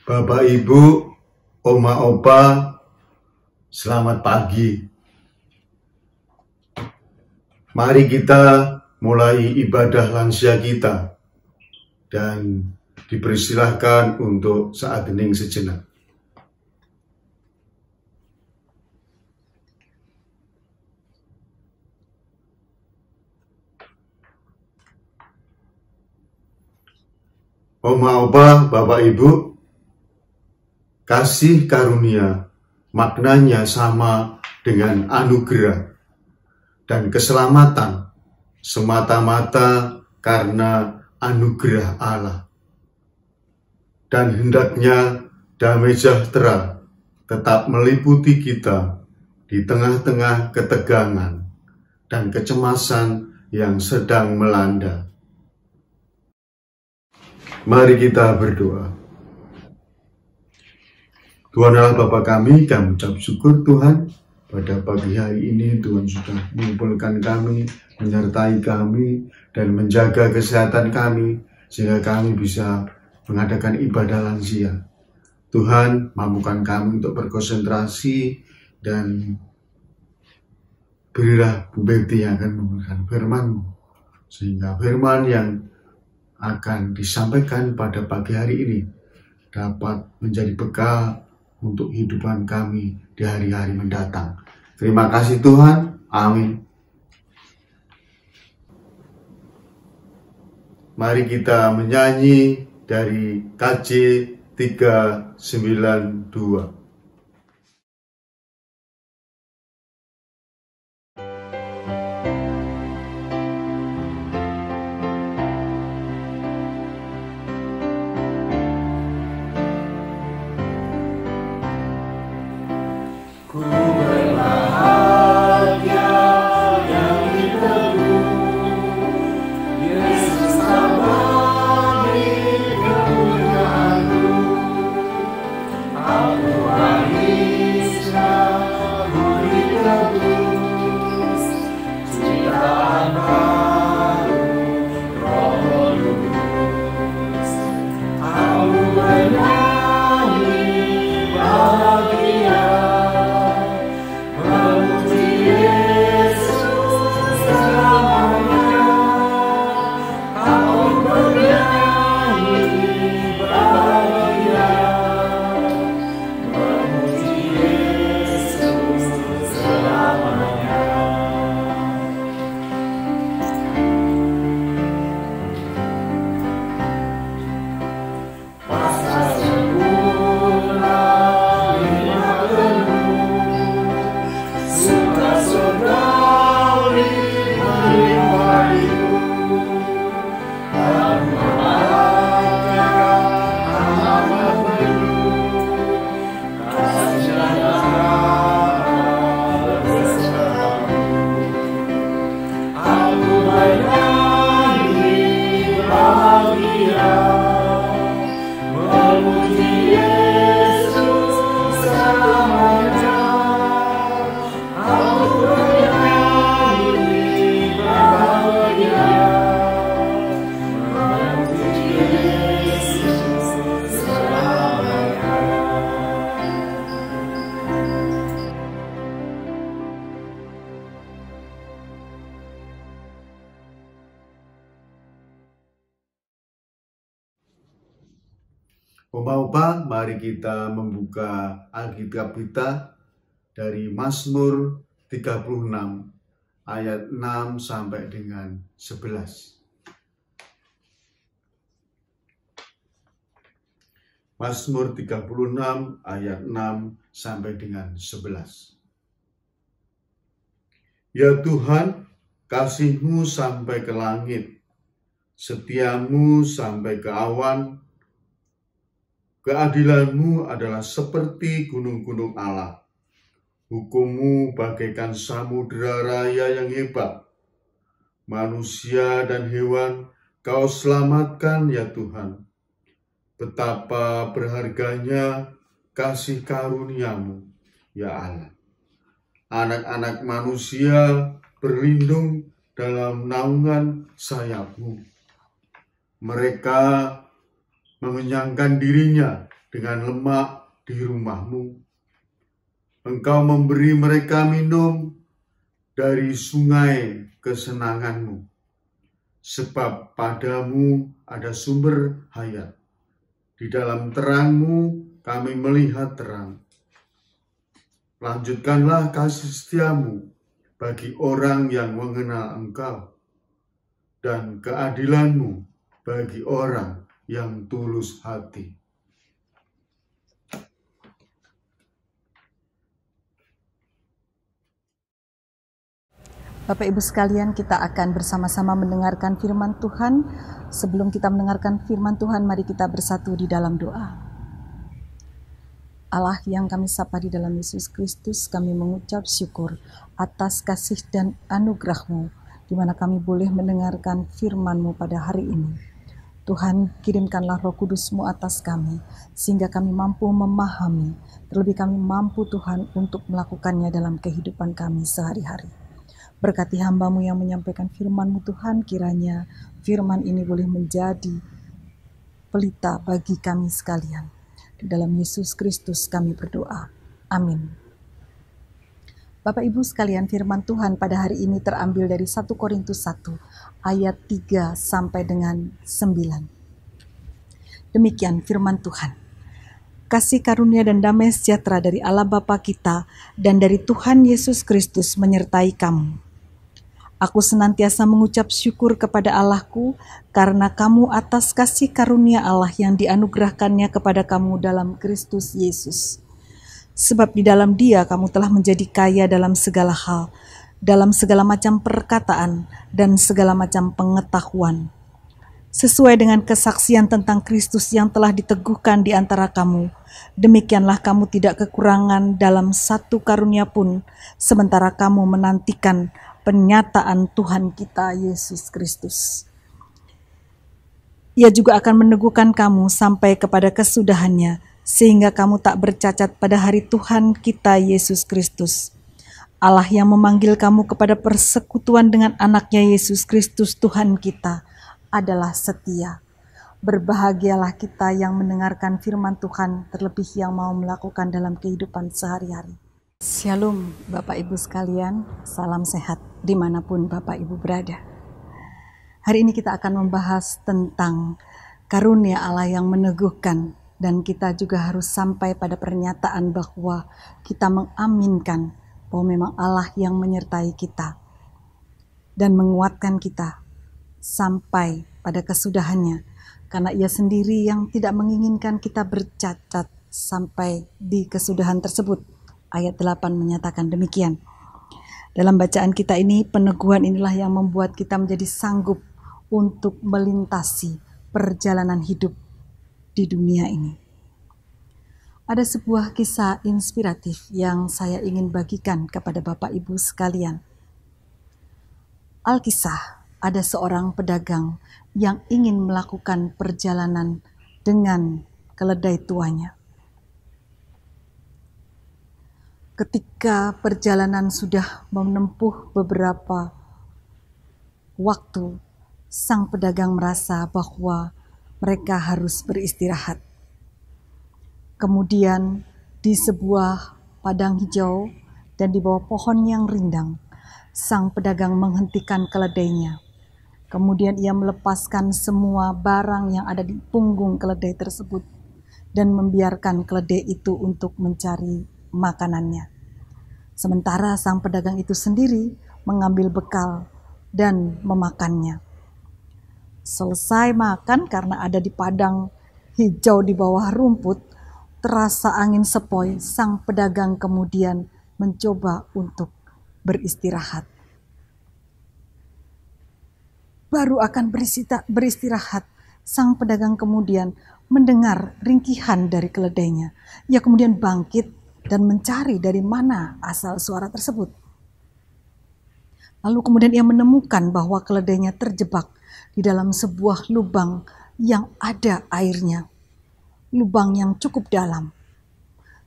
Bapak, Ibu, Oma, Opa, selamat pagi. Mari kita mulai ibadah lansia kita dan dipersilahkan untuk saat hening sejenak. Oma, Opa, Bapak, Ibu, kasih karunia maknanya sama dengan anugerah dan keselamatan semata-mata karena anugerah Allah. Dan hendaknya damai sejahtera tetap meliputi kita di tengah-tengah ketegangan dan kecemasan yang sedang melanda. Mari kita berdoa. Tuhan Allah Bapa kami ucap syukur Tuhan, pada pagi hari ini Tuhan sudah mengumpulkan kami, menyertai kami, dan menjaga kesehatan kami, sehingga kami bisa mengadakan ibadah lansia. Tuhan, mampukan kami untuk berkonsentrasi, dan berilah Bu Betty yang akan memberikan firman-Mu, sehingga firman yang akan disampaikan pada pagi hari ini dapat menjadi bekal untuk kehidupan kami di hari-hari mendatang. Terima kasih Tuhan. Amin. Mari kita menyanyi dari KJ 392. Oma-opa, mari kita membuka Alkitab kita dari Mazmur 36 ayat 6 sampai dengan 11. Mazmur 36 ayat 6 sampai dengan 11. Ya Tuhan, kasih-Mu sampai ke langit, setia-Mu sampai ke awan. Keadilan-Mu adalah seperti gunung-gunung Allah. Hukum-Mu bagaikan samudera raya yang hebat. Manusia dan hewan Kau selamatkan ya Tuhan. Betapa berharganya kasih karunia-Mu ya Allah. Anak-anak manusia berlindung dalam naungan sayap-Mu. Mereka mengenyangkan dirinya dengan lemak di rumahmu. Engkau memberi mereka minum dari sungai kesenanganmu, sebab padamu ada sumber hayat. Di dalam terangmu kami melihat terang. Lanjutkanlah kasih setiamu bagi orang yang mengenal Engkau, dan keadilanmu bagi orang yang tulus hati. Bapak Ibu sekalian, kita akan bersama-sama mendengarkan firman Tuhan. Sebelum kita mendengarkan firman Tuhan, mari kita bersatu di dalam doa. Allah yang kami sapa di dalam Yesus Kristus, kami mengucap syukur atas kasih dan anugerah-Mu, di mana kami boleh mendengarkan firman-Mu pada hari ini. Tuhan, kirimkanlah Roh Kudus-Mu atas kami, sehingga kami mampu memahami, terlebih kami mampu Tuhan untuk melakukannya dalam kehidupan kami sehari-hari. Berkati hamba-Mu yang menyampaikan firman-Mu Tuhan, kiranya firman ini boleh menjadi pelita bagi kami sekalian. Di dalam Yesus Kristus kami berdoa. Amin. Bapak Ibu sekalian, firman Tuhan pada hari ini terambil dari 1 Korintus 1 ayat 3 sampai dengan 9. Demikian firman Tuhan. Kasih karunia dan damai sejahtera dari Allah Bapa kita dan dari Tuhan Yesus Kristus menyertai kamu. Aku senantiasa mengucap syukur kepada Allahku karena kamu atas kasih karunia Allah yang dianugerahkannya kepada kamu dalam Kristus Yesus. Sebab di dalam Dia kamu telah menjadi kaya dalam segala hal, dalam segala macam perkataan dan segala macam pengetahuan. Sesuai dengan kesaksian tentang Kristus yang telah diteguhkan di antara kamu, demikianlah kamu tidak kekurangan dalam satu karunia pun, sementara kamu menantikan penyataan Tuhan kita Yesus Kristus. Ia juga akan meneguhkan kamu sampai kepada kesudahannya, sehingga kamu tak bercacat pada hari Tuhan kita Yesus Kristus. Allah yang memanggil kamu kepada persekutuan dengan anaknya Yesus Kristus Tuhan kita adalah setia. Berbahagialah kita yang mendengarkan firman Tuhan, terlebih yang mau melakukan dalam kehidupan sehari-hari. Shalom Bapak Ibu sekalian, salam sehat dimanapun Bapak Ibu berada. Hari ini kita akan membahas tentang karunia Allah yang meneguhkan, dan kita juga harus sampai pada pernyataan bahwa kita mengaminkan bahwa memang Allah yang menyertai kita dan menguatkan kita sampai pada kesudahannya, karena Ia sendiri yang tidak menginginkan kita bercacat sampai di kesudahan tersebut. Ayat 8 menyatakan demikian. Dalam bacaan kita ini, peneguhan inilah yang membuat kita menjadi sanggup untuk melintasi perjalanan hidup di dunia ini. Ada sebuah kisah inspiratif yang saya ingin bagikan kepada Bapak Ibu sekalian. Alkisah, ada seorang pedagang yang ingin melakukan perjalanan dengan keledai tuanya. Ketika perjalanan sudah menempuh beberapa waktu, sang pedagang merasa bahwa mereka harus beristirahat. Kemudian di sebuah padang hijau dan di bawah pohon yang rindang, sang pedagang menghentikan keledainya. Kemudian ia melepaskan semua barang yang ada di punggung keledai tersebut dan membiarkan keledai itu untuk mencari makanannya. Sementara sang pedagang itu sendiri mengambil bekal dan memakannya. Selesai makan, karena ada di padang hijau di bawah rumput, terasa angin sepoi, sang pedagang kemudian mencoba untuk beristirahat. Baru akan beristirahat, sang pedagang kemudian mendengar ringkihan dari keledainya. Ia kemudian bangkit dan mencari dari mana asal suara tersebut. Lalu kemudian ia menemukan bahwa keledainya terjebak di dalam sebuah lubang yang ada airnya. Lubang yang cukup dalam.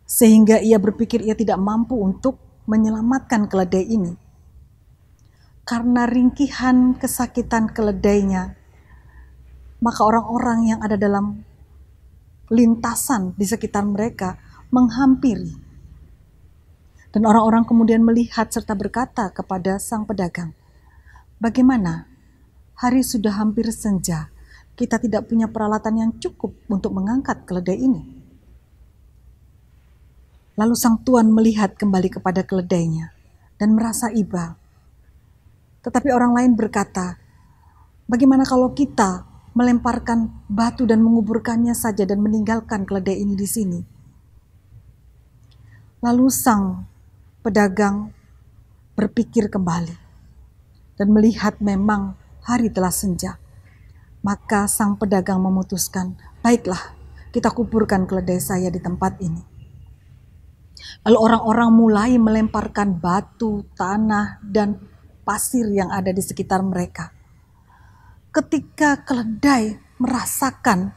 Sehingga ia berpikir ia tidak mampu untuk menyelamatkan keledai ini. Karena ringkihan kesakitan keledainya, maka orang-orang yang ada dalam lintasan di sekitar mereka menghampiri. Dan orang-orang kemudian melihat serta berkata kepada sang pedagang, "Bagaimana? Hari sudah hampir senja. Kita tidak punya peralatan yang cukup untuk mengangkat keledai ini." Lalu sang tuan melihat kembali kepada keledainya dan merasa iba. Tetapi orang lain berkata, "Bagaimana kalau kita melemparkan batu dan menguburkannya saja dan meninggalkan keledai ini di sini?" Lalu sang pedagang berpikir kembali dan melihat memang hari telah senja. Maka sang pedagang memutuskan, "Baiklah, kita kuburkan keledai saya di tempat ini." Lalu orang-orang mulai melemparkan batu, tanah, dan pasir yang ada di sekitar mereka. Ketika keledai merasakan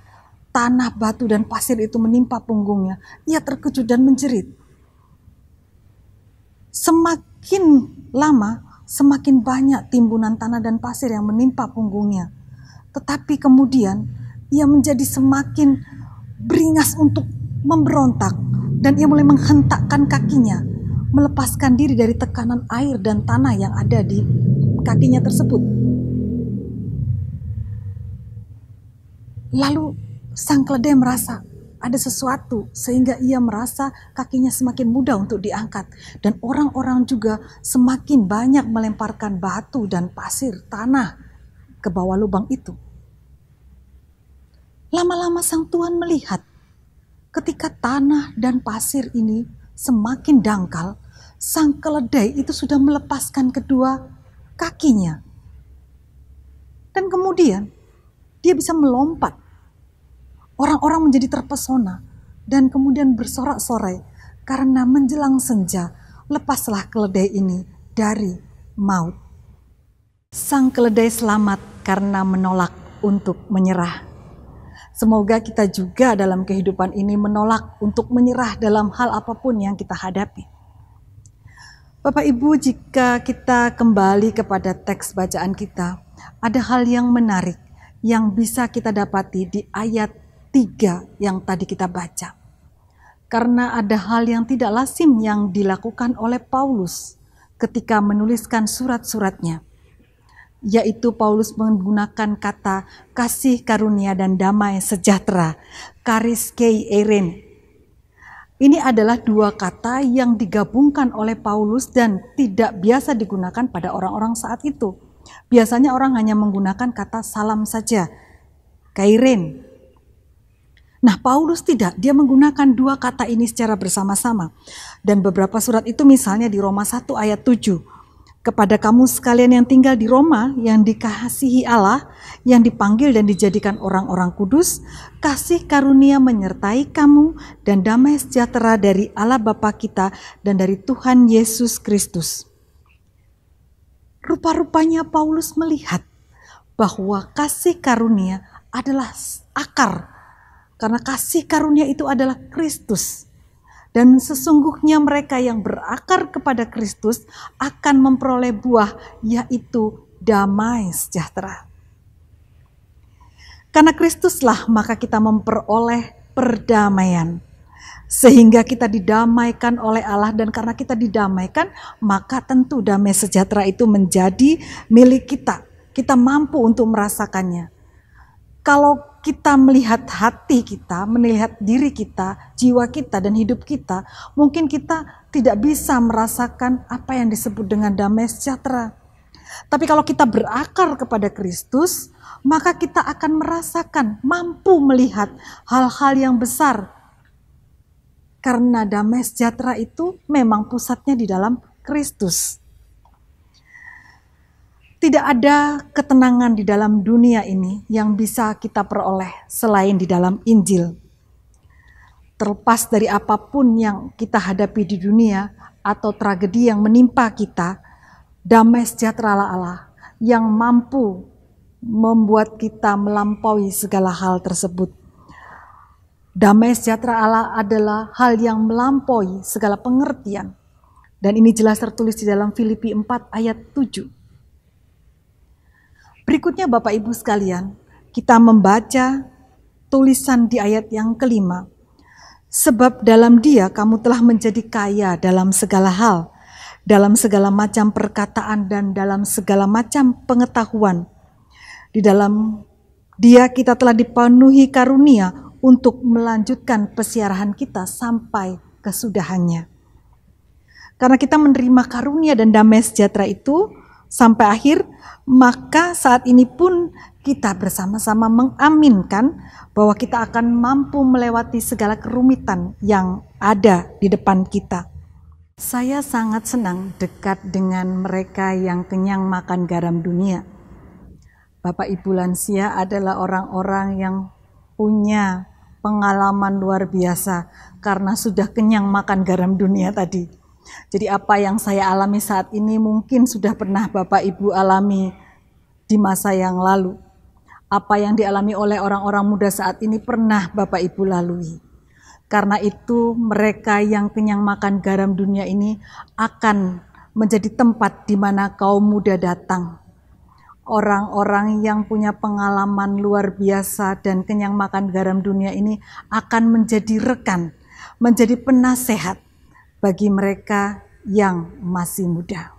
tanah, batu, dan pasir itu menimpa punggungnya, ia terkejut dan menjerit. Semakin lama, semakin banyak timbunan tanah dan pasir yang menimpa punggungnya. Tetapi kemudian ia menjadi semakin beringas untuk memberontak dan ia mulai menghentakkan kakinya, melepaskan diri dari tekanan air dan tanah yang ada di kakinya tersebut. Lalu sang keledai merasa ada sesuatu sehingga ia merasa kakinya semakin mudah untuk diangkat, dan orang-orang juga semakin banyak melemparkan batu dan pasir tanah ke bawah lubang itu. Lama-lama sang tuan melihat ketika tanah dan pasir ini semakin dangkal, sang keledai itu sudah melepaskan kedua kakinya. Dan kemudian dia bisa melompat. Orang-orang menjadi terpesona dan kemudian bersorak-sorai karena menjelang senja lepaslah keledai ini dari maut. Sang keledai selamat karena menolak untuk menyerah. Semoga kita juga dalam kehidupan ini menolak untuk menyerah dalam hal apapun yang kita hadapi. Bapak Ibu, jika kita kembali kepada teks bacaan kita, ada hal yang menarik yang bisa kita dapati di ayat 3 yang tadi kita baca. Karena ada hal yang tidak lazim yang dilakukan oleh Paulus ketika menuliskan surat-suratnya, yaitu Paulus menggunakan kata kasih karunia dan damai sejahtera, charis kei eirene. Ini adalah dua kata yang digabungkan oleh Paulus dan tidak biasa digunakan pada orang-orang saat itu. Biasanya orang hanya menggunakan kata salam saja, kairen. Nah, Paulus tidak, dia menggunakan dua kata ini secara bersama-sama. Dan beberapa surat itu misalnya di Roma 1 ayat 7. "Kepada kamu sekalian yang tinggal di Roma, yang dikasihi Allah, yang dipanggil dan dijadikan orang-orang kudus, kasih karunia menyertai kamu dan damai sejahtera dari Allah Bapa kita dan dari Tuhan Yesus Kristus." Rupa-rupanya Paulus melihat bahwa kasih karunia adalah akar. Karena kasih karunia itu adalah Kristus. Dan sesungguhnya mereka yang berakar kepada Kristus akan memperoleh buah, yaitu damai sejahtera. Karena Kristuslah maka kita memperoleh perdamaian. Sehingga kita didamaikan oleh Allah, dan karena kita didamaikan, maka tentu damai sejahtera itu menjadi milik kita. Kita mampu untuk merasakannya. Kalau kita melihat hati kita, melihat diri kita, jiwa kita, dan hidup kita, mungkin kita tidak bisa merasakan apa yang disebut dengan damai sejahtera. Tapi kalau kita berakar kepada Kristus, maka kita akan merasakan, mampu melihat hal-hal yang besar. Karena damai sejahtera itu memang pusatnya di dalam Kristus. Tidak ada ketenangan di dalam dunia ini yang bisa kita peroleh selain di dalam Injil. Terlepas dari apapun yang kita hadapi di dunia atau tragedi yang menimpa kita, damai sejahtera Allah yang mampu membuat kita melampaui segala hal tersebut. Damai sejahtera Allah adalah hal yang melampaui segala pengertian. Dan ini jelas tertulis di dalam Filipi 4 ayat 7. Berikutnya Bapak Ibu sekalian, kita membaca tulisan di ayat yang kelima. Sebab dalam Dia kamu telah menjadi kaya dalam segala hal, dalam segala macam perkataan dan dalam segala macam pengetahuan. Di dalam Dia kita telah dipenuhi karunia untuk melanjutkan pesiarahan kita sampai kesudahannya. Karena kita menerima karunia dan damai sejahtera itu sampai akhir, maka saat ini pun kita bersama-sama mengaminkan bahwa kita akan mampu melewati segala kerumitan yang ada di depan kita. Saya sangat senang dekat dengan mereka yang kenyang makan garam dunia. Bapak Ibu lansia adalah orang-orang yang punya pengalaman luar biasa karena sudah kenyang makan garam dunia tadi. Jadi apa yang saya alami saat ini mungkin sudah pernah Bapak Ibu alami di masa yang lalu. Apa yang dialami oleh orang-orang muda saat ini pernah Bapak Ibu lalui. Karena itu mereka yang kenyang makan garam dunia ini akan menjadi tempat di mana kaum muda datang. Orang-orang yang punya pengalaman luar biasa dan kenyang makan garam dunia ini akan menjadi rekan, menjadi penasehat bagi mereka yang masih muda.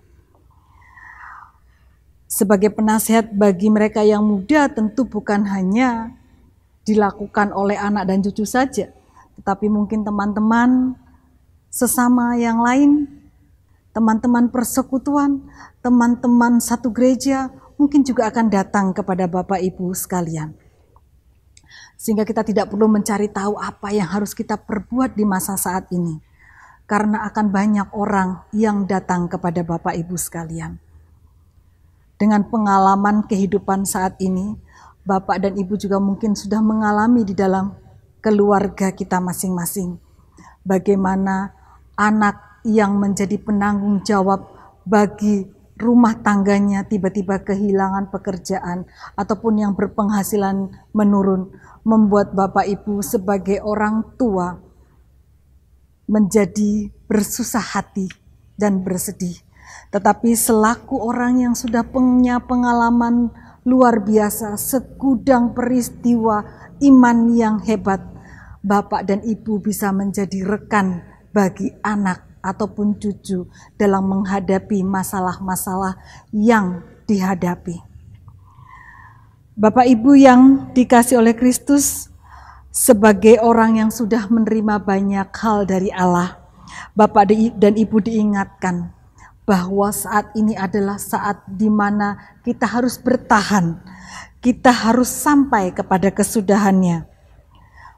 Sebagai penasehat bagi mereka yang muda tentu bukan hanya dilakukan oleh anak dan cucu saja, tetapi mungkin teman-teman sesama yang lain, teman-teman persekutuan, teman-teman satu gereja, mungkin juga akan datang kepada Bapak Ibu sekalian. Sehingga kita tidak perlu mencari tahu apa yang harus kita perbuat di masa saat ini. Karena akan banyak orang yang datang kepada Bapak Ibu sekalian. Dengan pengalaman kehidupan saat ini, Bapak dan Ibu juga mungkin sudah mengalami di dalam keluarga kita masing-masing. Bagaimana anak yang menjadi penanggung jawab bagi rumah tangganya tiba-tiba kehilangan pekerjaan ataupun yang berpenghasilan menurun, membuat Bapak Ibu sebagai orang tua menjadi bersusah hati dan bersedih. Tetapi selaku orang yang sudah punya pengalaman luar biasa, segudang peristiwa iman yang hebat, Bapak dan Ibu bisa menjadi rekan bagi anak ataupun cucu dalam menghadapi masalah-masalah yang dihadapi. Bapak Ibu yang dikasihi oleh Kristus, sebagai orang yang sudah menerima banyak hal dari Allah, Bapak dan Ibu diingatkan bahwa saat ini adalah saat di mana kita harus bertahan, kita harus sampai kepada kesudahannya,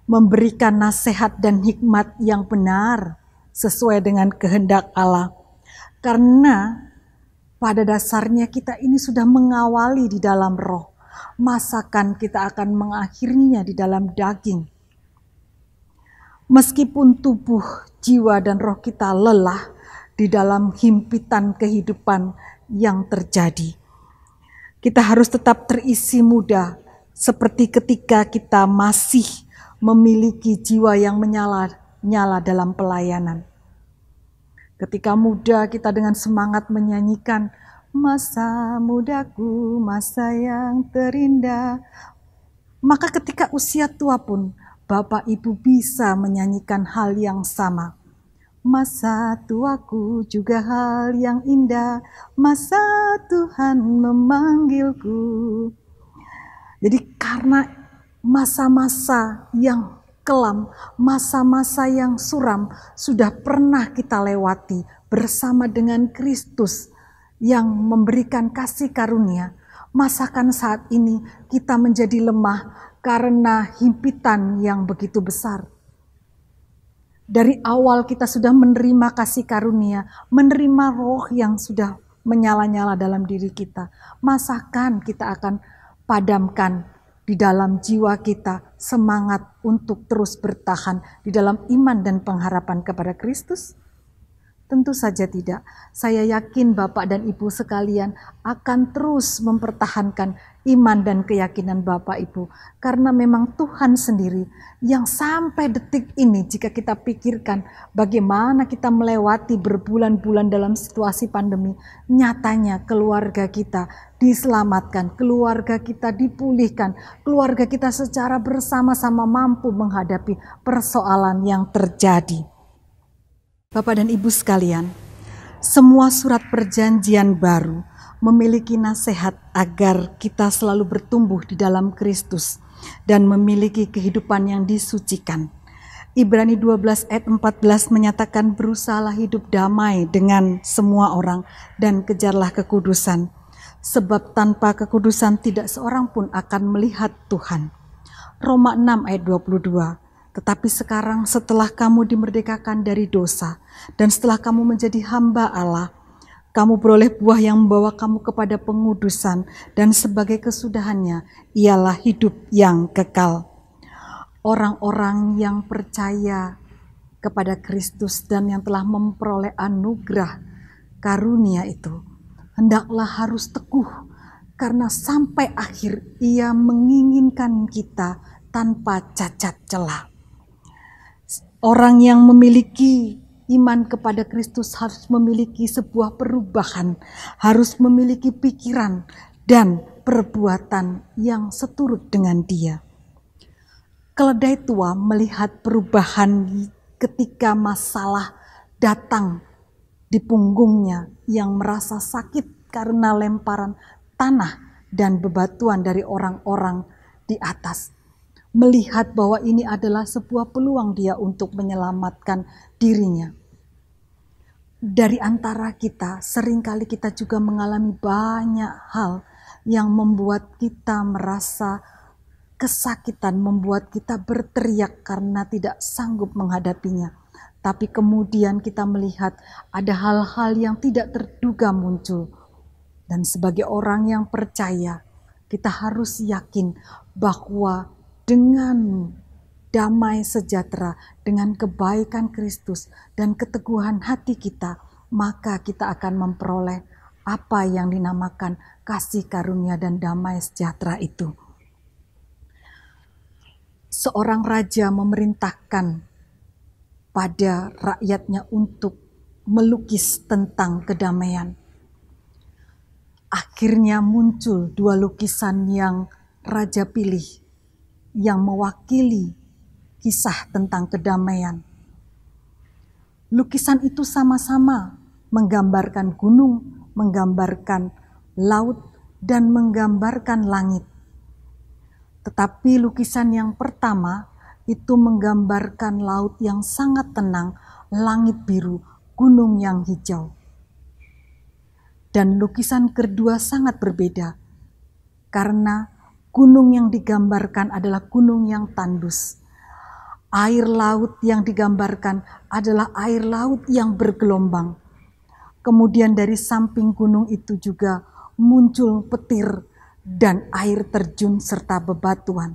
memberikan nasihat dan hikmat yang benar sesuai dengan kehendak Allah. Karena pada dasarnya kita ini sudah mengawali di dalam roh, masakan kita akan mengakhirinya di dalam daging. Meskipun tubuh, jiwa, dan roh kita lelah di dalam himpitan kehidupan yang terjadi, kita harus tetap terisi muda seperti ketika kita masih memiliki jiwa yang menyala dalam pelayanan. Ketika muda kita dengan semangat menyanyikan, masa mudaku, masa yang terindah. Maka ketika usia tua pun, Bapak Ibu bisa menyanyikan hal yang sama. Masa tuaku juga hal yang indah, masa Tuhan memanggilku. Jadi karena masa-masa yang kelam, masa-masa yang suram sudah pernah kita lewati bersama dengan Kristus yang memberikan kasih karunia, masakan saat ini kita menjadi lemah karena himpitan yang begitu besar. Dari awal kita sudah menerima kasih karunia, menerima roh yang sudah menyala-nyala dalam diri kita. Masakan kita akan padamkan di dalam jiwa kita semangat untuk terus bertahan di dalam iman dan pengharapan kepada Kristus? Tentu saja tidak. Saya yakin Bapak dan Ibu sekalian akan terus mempertahankan iman dan keyakinan Bapak Ibu. Karena memang Tuhan sendiri yang sampai detik ini, jika kita pikirkan bagaimana kita melewati berbulan-bulan dalam situasi pandemi, nyatanya keluarga kita diselamatkan, keluarga kita dipulihkan, keluarga kita secara bersama-sama mampu menghadapi persoalan yang terjadi. Bapak dan Ibu sekalian, semua surat perjanjian baru memiliki nasihat agar kita selalu bertumbuh di dalam Kristus dan memiliki kehidupan yang disucikan. Ibrani 12 ayat 14 menyatakan, berusahalah hidup damai dengan semua orang dan kejarlah kekudusan. Sebab tanpa kekudusan tidak seorang pun akan melihat Tuhan. Roma 6 ayat 22. Tetapi sekarang setelah kamu dimerdekakan dari dosa dan setelah kamu menjadi hamba Allah, kamu beroleh buah yang membawa kamu kepada pengudusan dan sebagai kesudahannya ialah hidup yang kekal. Orang-orang yang percaya kepada Kristus dan yang telah memperoleh anugerah karunia itu hendaklah harus teguh, karena sampai akhir ia menginginkan kita tanpa cacat celah. Orang yang memiliki iman kepada Kristus harus memiliki sebuah perubahan, harus memiliki pikiran dan perbuatan yang seturut dengan Dia. Keledai tua melihat perubahan ketika masalah datang di punggungnya yang merasa sakit karena lemparan tanah dan bebatuan dari orang-orang di atas. Melihat bahwa ini adalah sebuah peluang dia untuk menyelamatkan dirinya. Dari antara kita, seringkali kita juga mengalami banyak hal yang membuat kita merasa kesakitan, membuat kita berteriak karena tidak sanggup menghadapinya. Tapi kemudian kita melihat ada hal-hal yang tidak terduga muncul. Dan sebagai orang yang percaya, kita harus yakin bahwa dengan damai sejahtera, dengan kebaikan Kristus dan keteguhan hati kita, maka kita akan memperoleh apa yang dinamakan kasih karunia dan damai sejahtera itu. Seorang raja memerintahkan pada rakyatnya untuk melukis tentang kedamaian. Akhirnya muncul dua lukisan yang raja pilih, yang mewakili kisah tentang kedamaian. Lukisan itu sama-sama menggambarkan gunung, menggambarkan laut, dan menggambarkan langit. Tetapi lukisan yang pertama itu menggambarkan laut yang sangat tenang, langit biru, gunung yang hijau. Dan lukisan kedua sangat berbeda, karena gunung yang digambarkan adalah gunung yang tandus. Air laut yang digambarkan adalah air laut yang bergelombang. Kemudian dari samping gunung itu juga muncul petir dan air terjun serta bebatuan.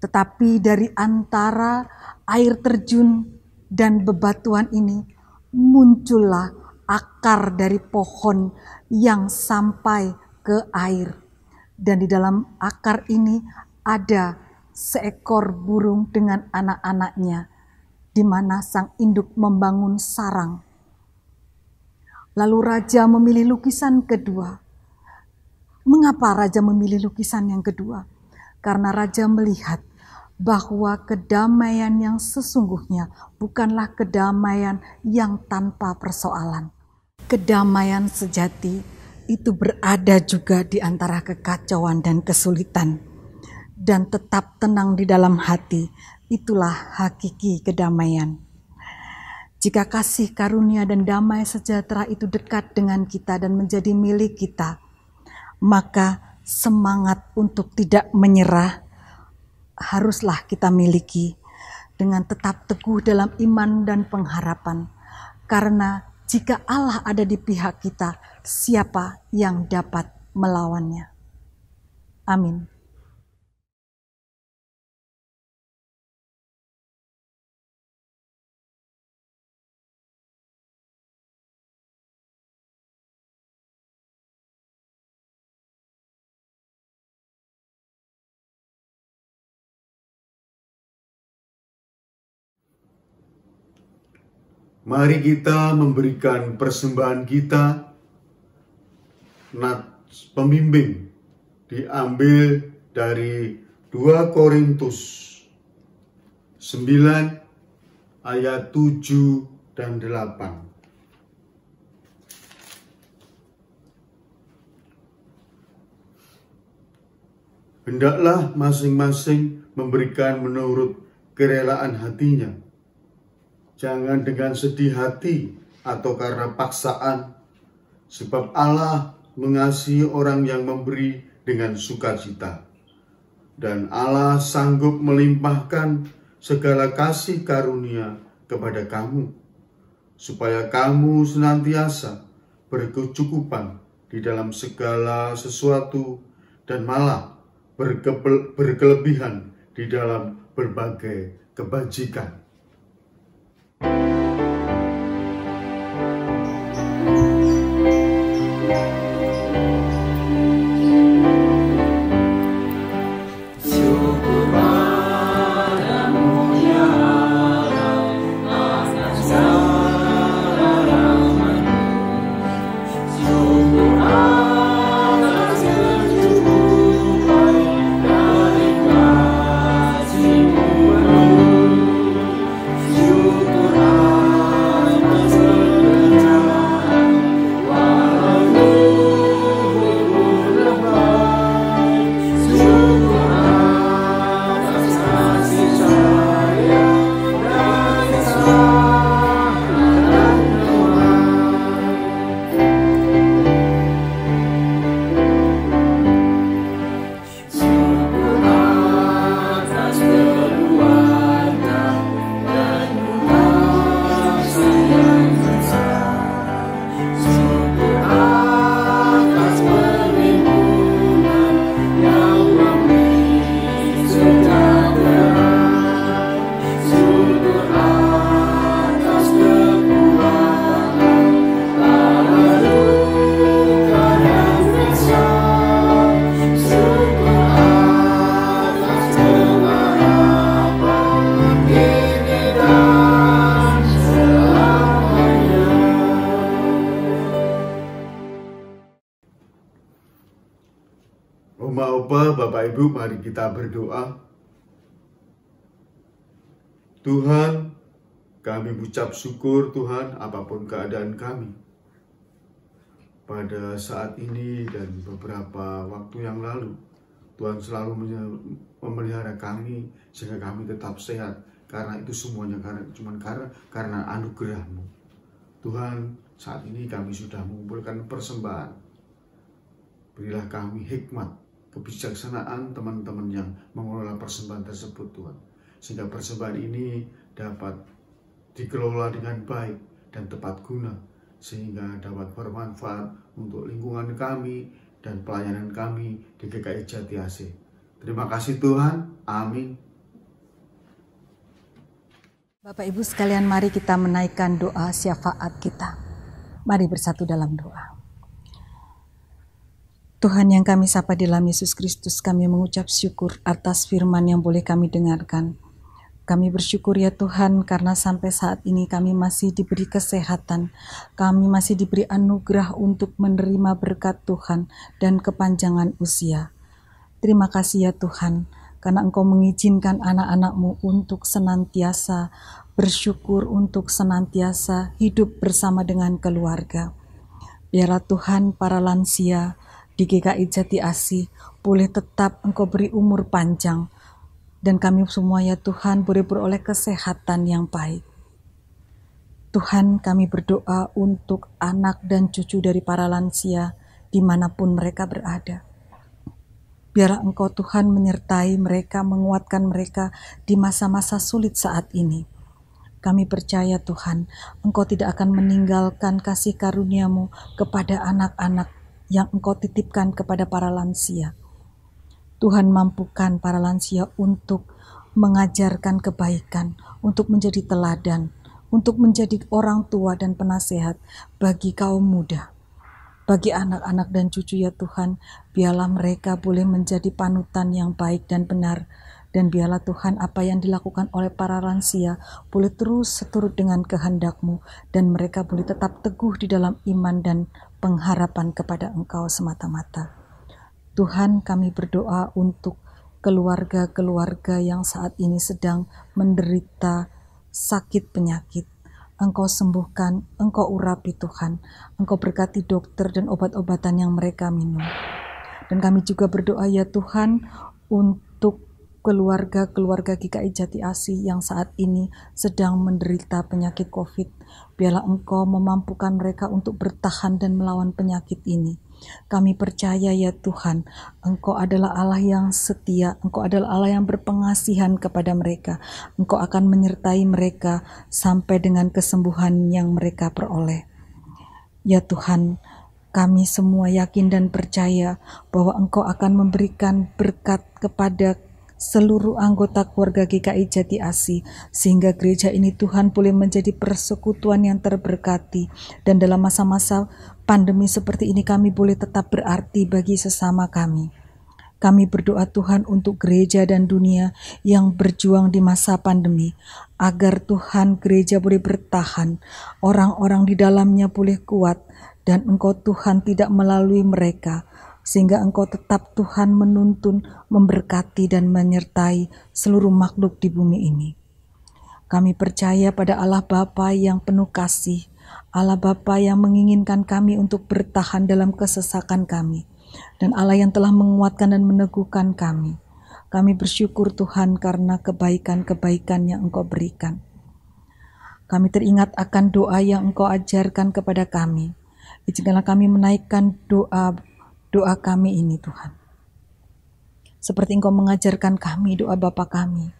Tetapi dari antara air terjun dan bebatuan ini muncullah akar dari pohon yang sampai ke air. Dan di dalam akar ini ada seekor burung dengan anak-anaknya, di mana sang induk membangun sarang. Lalu raja memilih lukisan kedua. Mengapa raja memilih lukisan yang kedua? Karena raja melihat bahwa kedamaian yang sesungguhnya bukanlah kedamaian yang tanpa persoalan. Kedamaian sejati itu berada juga di antara kekacauan dan kesulitan. Dan tetap tenang di dalam hati, itulah hakiki kedamaian. Jika kasih karunia dan damai sejahtera itu dekat dengan kita dan menjadi milik kita, maka semangat untuk tidak menyerah haruslah kita miliki dengan tetap teguh dalam iman dan pengharapan. Karena jika Allah ada di pihak kita, siapa yang dapat melawannya? Amin. Mari kita memberikan persembahan kita. Nats pembimbing diambil dari 2 Korintus 9 ayat 7 dan 8. Hendaklah masing-masing memberikan menurut kerelaan hatinya, jangan dengan sedih hati atau karena paksaan, sebab Allah mengasihi orang yang memberi dengan sukacita. Dan Allah sanggup melimpahkan segala kasih karunia kepada kamu, supaya kamu senantiasa berkecukupan di dalam segala sesuatu dan malah berkelebihan di dalam berbagai kebajikan. Oma-opa, Bapak Ibu, mari kita berdoa. Tuhan, kami ucap syukur Tuhan apapun keadaan kami. Pada saat ini dan beberapa waktu yang lalu, Tuhan selalu memelihara kami sehingga kami tetap sehat. Karena itu semuanya karena anugerah-Mu. Tuhan, saat ini kami sudah mengumpulkan persembahan. Berilah kami hikmat, kebijaksanaan teman-teman yang mengelola persembahan tersebut Tuhan. Sehingga persembahan ini dapat dikelola dengan baik dan tepat guna. Sehingga dapat bermanfaat untuk lingkungan kami dan pelayanan kami di GKI Jati AC. Terima kasih Tuhan. Amin. Bapak Ibu sekalian, mari kita menaikkan doa syafaat kita. Mari bersatu dalam doa. Tuhan yang kami sapa di dalam Yesus Kristus, kami mengucap syukur atas firman yang boleh kami dengarkan. Kami bersyukur ya Tuhan, karena sampai saat ini kami masih diberi kesehatan, kami masih diberi anugerah untuk menerima berkat Tuhan dan kepanjangan usia. Terima kasih ya Tuhan, karena Engkau mengizinkan anak-anak-Mu untuk senantiasa bersyukur, untuk senantiasa hidup bersama dengan keluarga. Biarlah Tuhan para lansia di GKI Jati AC boleh tetap Engkau beri umur panjang, dan kami semua ya Tuhan boleh beroleh kesehatan yang baik. Tuhan, kami berdoa untuk anak dan cucu dari para lansia dimanapun mereka berada. Biarlah Engkau Tuhan menyertai mereka, menguatkan mereka di masa-masa sulit saat ini. Kami percaya Tuhan, Engkau tidak akan meninggalkan kasih karunia-Mu kepada anak-anak yang Engkau titipkan kepada para lansia. Tuhan, mampukan para lansia untuk mengajarkan kebaikan, untuk menjadi teladan, untuk menjadi orang tua dan penasehat bagi kaum muda. Bagi anak-anak dan cucu ya Tuhan, biarlah mereka boleh menjadi panutan yang baik dan benar Dan biarlah Tuhan apa yang dilakukan oleh para lansia boleh terus seturut dengan kehendak-Mu, dan mereka boleh tetap teguh di dalam iman dan pengharapan kepada Engkau semata-mata. Tuhan, kami berdoa untuk keluarga-keluarga yang saat ini sedang menderita sakit penyakit. Engkau sembuhkan, Engkau urapi Tuhan, Engkau berkati dokter dan obat-obatan yang mereka minum. Dan kami juga berdoa ya Tuhan untuk keluarga-keluarga GKI Jati Asih yang saat ini sedang menderita penyakit COVID. Biarlah Engkau memampukan mereka untuk bertahan dan melawan penyakit ini. Kami percaya ya Tuhan, Engkau adalah Allah yang setia, Engkau adalah Allah yang berpengasihan kepada mereka. Engkau akan menyertai mereka sampai dengan kesembuhan yang mereka peroleh. Ya Tuhan, kami semua yakin dan percaya bahwa Engkau akan memberikan berkat kepada seluruh anggota keluarga GKI Jati Asih, sehingga gereja ini Tuhan boleh menjadi persekutuan yang terberkati, dan dalam masa-masa pandemi seperti ini kami boleh tetap berarti bagi sesama kami. Kami berdoa Tuhan untuk gereja dan dunia yang berjuang di masa pandemi, agar Tuhan gereja boleh bertahan, orang-orang di dalamnya boleh kuat, dan Engkau Tuhan tidak melalui mereka, sehingga Engkau tetap Tuhan menuntun, memberkati dan menyertai seluruh makhluk di bumi ini. Kami percaya pada Allah Bapa yang penuh kasih, Allah Bapa yang menginginkan kami untuk bertahan dalam kesesakan kami, dan Allah yang telah menguatkan dan meneguhkan kami. Kami bersyukur Tuhan karena kebaikan-kebaikan yang Engkau berikan. Kami teringat akan doa yang Engkau ajarkan kepada kami. Izinkanlah kami menaikkan doa kami ini Tuhan. Seperti Engkau mengajarkan kami doa Bapa kami.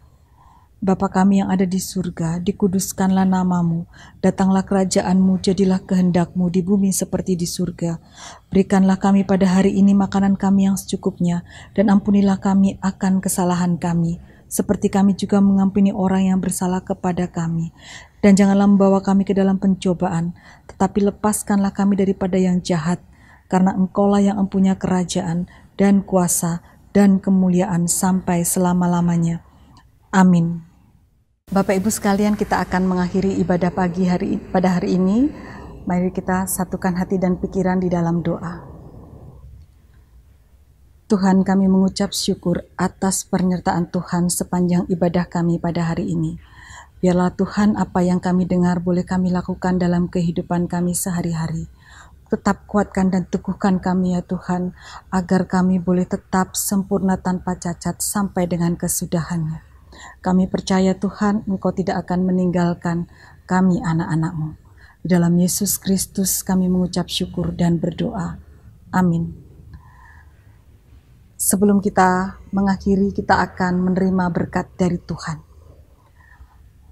Bapa kami yang ada di surga, dikuduskanlah namamu, datanglah kerajaan-Mu, jadilah kehendak-Mu di bumi seperti di surga. Berikanlah kami pada hari ini makanan kami yang secukupnya, dan ampunilah kami akan kesalahan kami, seperti kami juga mengampuni orang yang bersalah kepada kami. Dan janganlah membawa kami ke dalam pencobaan, tetapi lepaskanlah kami daripada yang jahat, karena Engkaulah yang mempunyai kerajaan dan kuasa dan kemuliaan sampai selama-lamanya. Amin. Bapak Ibu sekalian, kita akan mengakhiri ibadah pagi pada hari ini. Mari kita satukan hati dan pikiran di dalam doa. Tuhan, kami mengucap syukur atas penyertaan Tuhan sepanjang ibadah kami pada hari ini. Biarlah Tuhan apa yang kami dengar boleh kami lakukan dalam kehidupan kami sehari-hari. Tetap kuatkan dan teguhkan kami ya Tuhan, agar kami boleh tetap sempurna tanpa cacat sampai dengan kesudahannya. Kami percaya Tuhan, Engkau tidak akan meninggalkan kami anak-anak-Mu. Di dalam Yesus Kristus kami mengucap syukur dan berdoa. Amin. Sebelum kita mengakhiri, kita akan menerima berkat dari Tuhan.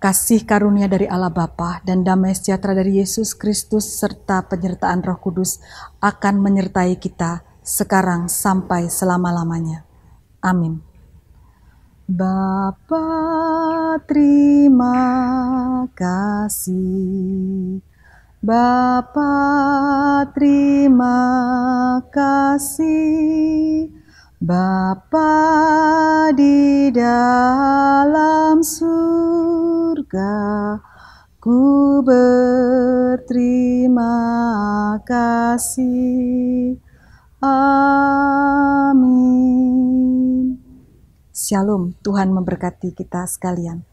Kasih karunia dari Allah Bapa dan damai sejahtera dari Yesus Kristus serta penyertaan Roh Kudus akan menyertai kita sekarang sampai selama-lamanya. Amin. Bapa, terima kasih. Bapa, terima kasih. Bapa di dalam surga, ku berterima kasih. Amin. Shalom, Tuhan memberkati kita sekalian.